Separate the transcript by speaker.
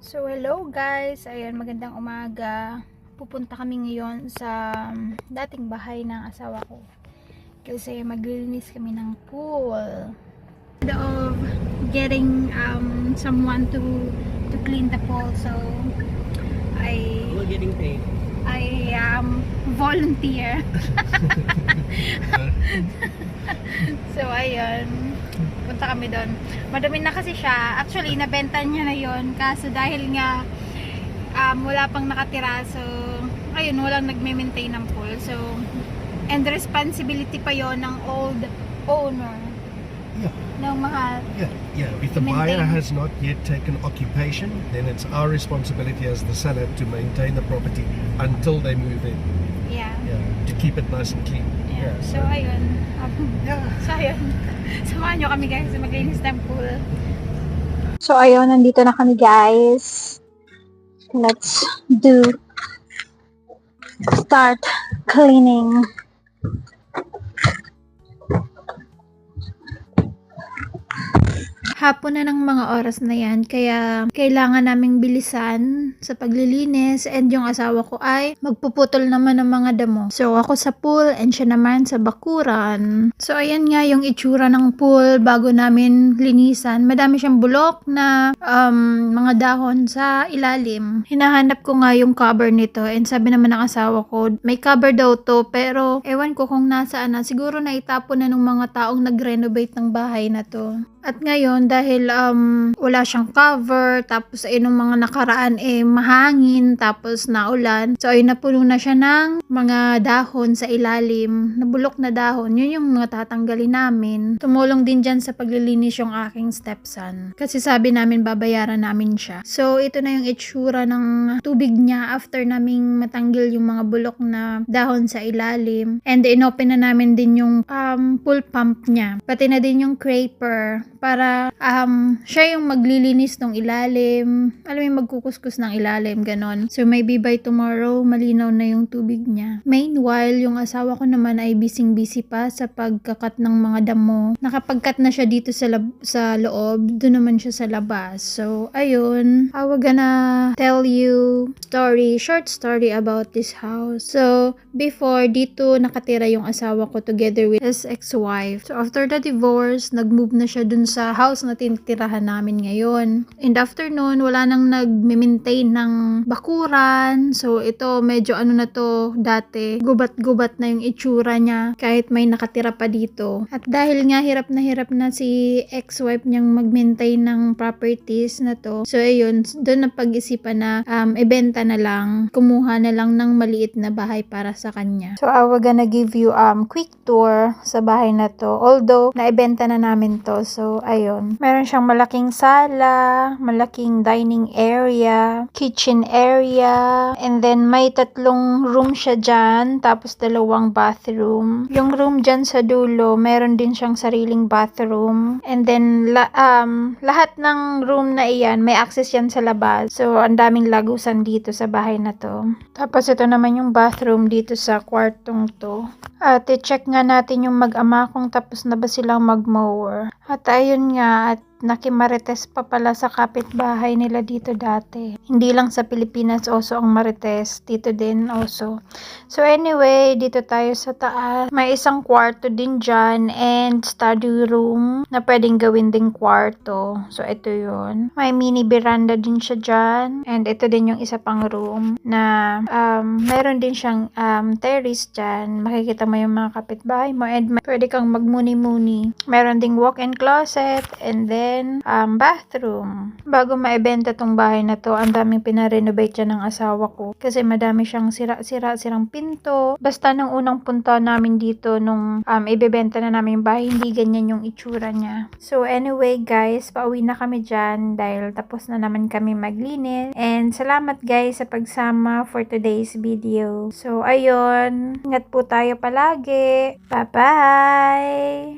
Speaker 1: So hello guys, ayan magandang umaga. Pupunta kami ngayon sa dating bahay ng asawa ko. Kasi maglilinis kami ng pool. Instead of getting someone to clean the pool, so
Speaker 2: We're getting paid.
Speaker 1: I volunteer. So ayun, punta kami doon. Madumi na kasi siya. Actually, nabenta niya na yon. Kaso dahil nga wala pang nakatira, so ayun, walang nagme-maintain ng pool. So, and responsibility pa yon ng old owner.
Speaker 2: Yeah.
Speaker 1: Ng mahal.
Speaker 2: Yeah. If the
Speaker 1: Maintain.
Speaker 2: buyer has not yet taken occupation, then it's our responsibility as the seller to maintain the property until they move in.
Speaker 1: Yeah.
Speaker 2: Yeah. To keep it nice and clean.
Speaker 1: Yeah. So ayun.
Speaker 2: Yeah.
Speaker 1: So ayun. Samahan nyo kami guys sa maglinis ng pool. So ayun, nandito na kami guys. Let's start cleaning. Hapon na ng mga oras na yan, kaya kailangan naming bilisan sa paglilinis, and yung asawa ko ay magpuputol naman ng mga damo. So ako sa pool and siya naman sa bakuran. So ayan nga yung itsura ng pool bago namin linisan. Madami siyang bulok na mga dahon sa ilalim. Hinahanap ko nga yung cover nito, and sabi naman ng asawa ko may cover daw to, pero ewan ko kung nasaan na. Siguro na itapon na ng mga taong nag-renovate ng bahay na to. At ngayon, dahil wala siyang cover, tapos nung mga nakaraan mahangin, tapos naulan. So ayun, napuno na siya ng mga dahon sa ilalim, nabulok na dahon. Yun yung mga tatanggalin namin. Tumulong din dyan sa paglilinis yung aking stepson. Kasi sabi namin babayaran namin siya. So ito na yung itsura ng tubig niya after naming matanggal yung mga bulok na dahon sa ilalim. And inopen na namin din yung pool pump niya. Pati na din yung scraper para siya yung maglilinis ng ilalim, alam mo yung magkukuskus ng ilalim, ganon. So maybe by tomorrow malinaw na yung tubig niya. Meanwhile, yung asawa ko naman ay busy pa sa pagkakat ng mga damo. Nakapagkat na siya dito sa loob, doon naman siya sa labas. So ayun, we're gonna tell you short story about this house. So before, dito nakatira yung asawa ko together with his ex-wife. So after the divorce, nag-move na siya dun sa house na tinitirahan namin ngayon. And after nun, wala nang nag-maintain ng bakuran. So ito, medyo na to dati. Gubat-gubat na yung itsura niya kahit may nakatira pa dito. At dahil nga hirap na si ex-wife niyang mag-maintain ng properties na to. So ayun, doon napag-isipan na ibenta na lang, kumuha na lang ng maliit na bahay para sa kanya. So I will gonna give you quick tour sa bahay na to. Although naibenta na namin to. So ayun, meron siyang malaking sala, malaking dining area, kitchen area, and then may 3 room siya dyan, tapos 2 bathroom. Yung room dyan sa dulo, meron din siyang sariling bathroom, and then lahat ng room na iyan may access yan sa labas. So ang daming lagusan dito sa bahay na to. Tapos ito naman yung bathroom dito sa kwartong to. At i-check nga natin yung mag-ama kung tapos na ba silang mag-mower. At ayun nga, at nakimarites pa pala sa kapitbahay nila dito dati. Hindi lang sa Pilipinas also ang marites, dito din also. So anyway, dito tayo sa taas. May isang kwarto din dyan and study room na pwedeng gawin ding kwarto. So ito yun. May mini veranda din siya dyan. And ito din yung isa pang room na meron din siyang terrace dyan. Makikita mo yung mga kapitbahay mo and pwede kang magmuni-muni. Meron ding walk-in closet and then bathroom. Bago maibenta tong bahay na to, ang daming pinarenovate dyan ng asawa ko. Kasi madami siyang sirang pinto. Basta nung unang punta namin dito, nung ibebenta na namin yung bahay, hindi ganyan yung itsura niya. So anyway guys, pauwi na kami dyan dahil tapos na naman kami maglinis. And salamat guys sa pagsama for today's video. So ayun, ingat po tayo palagi. Bye-bye!